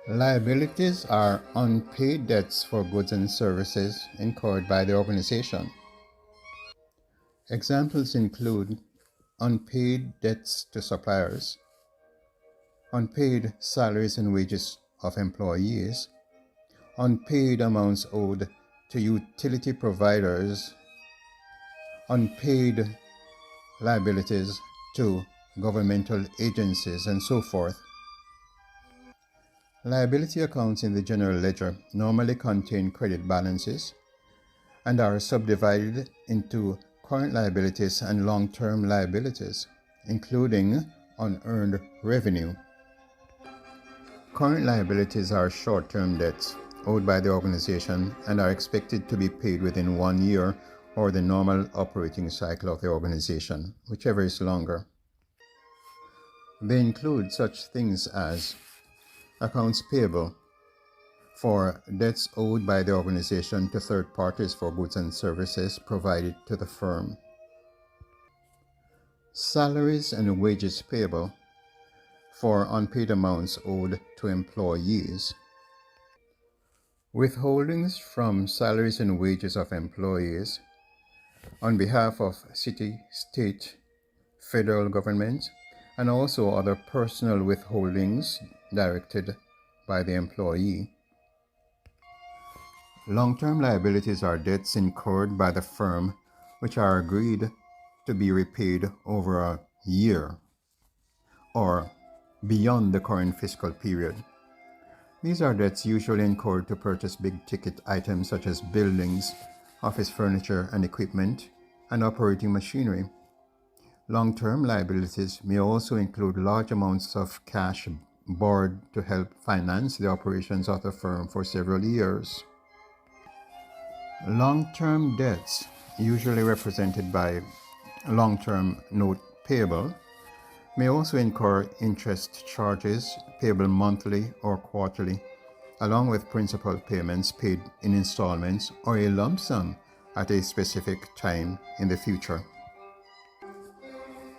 Liabilities are unpaid debts for goods and services incurred by the organization. Examples include unpaid debts to suppliers, unpaid salaries and wages of employees, unpaid amounts owed to utility providers, unpaid liabilities to governmental agencies, and so forth. Liability accounts in the general ledger normally contain credit balances and are subdivided into current liabilities and long-term liabilities, including unearned revenue. Current liabilities are short-term debts owed by the organization and are expected to be paid within 1 year or the normal operating cycle of the organization, whichever is longer. They include such things as accounts payable for debts owed by the organization to third parties for goods and services provided to the firm. Salaries and wages payable for unpaid amounts owed to employees. Withholdings from salaries and wages of employees on behalf of city, state, federal government, and also other personal withholdings directed by the employee. Long-term liabilities are debts incurred by the firm which are agreed to be repaid over a year or beyond the current fiscal period. These are debts usually incurred to purchase big-ticket items such as buildings, office furniture and equipment, and operating machinery. Long-term liabilities may also include large amounts of cash borrowed to help finance the operations of the firm for several years. Long-term debts, usually represented by long-term note payable, may also incur interest charges payable monthly or quarterly, along with principal payments paid in installments or a lump sum at a specific time in the future.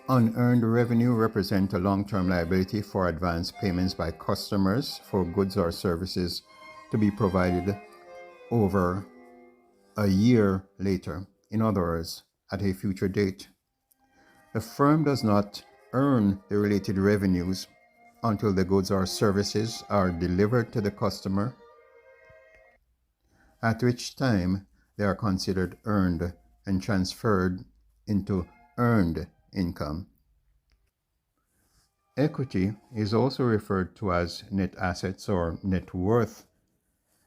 Unearned revenue represents a long-term liability for advance payments by customers for goods or services to be provided over a year later, in other words, at a future date. The firm does not earn the related revenues until the goods or services are delivered to the customer, at which time they are considered earned and transferred into earned income. Equity is also referred to as net assets or net worth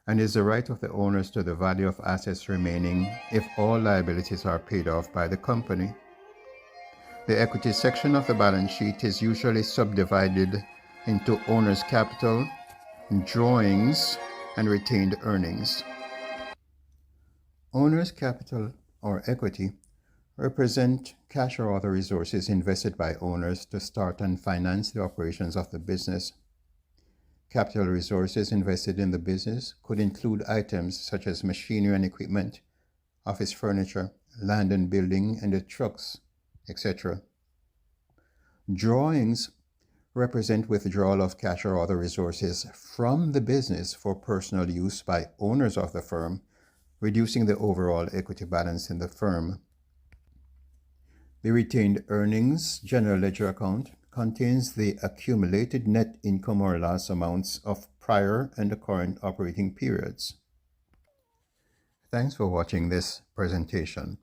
and is the right of the owners to the value of assets remaining if all liabilities are paid off by the company. The equity section of the balance sheet is usually subdivided into owner's capital, drawings, and retained earnings. Owner's capital or equity represent cash or other resources invested by owners to start and finance the operations of the business. Capital resources invested in the business could include items such as machinery and equipment, office furniture, land and building, and the trucks, etc. Drawings represent withdrawal of cash or other resources from the business for personal use by owners of the firm, reducing the overall equity balance in the firm. The retained earnings general ledger account contains the accumulated net income or loss amounts of prior and the current operating periods. Thanks for watching this presentation.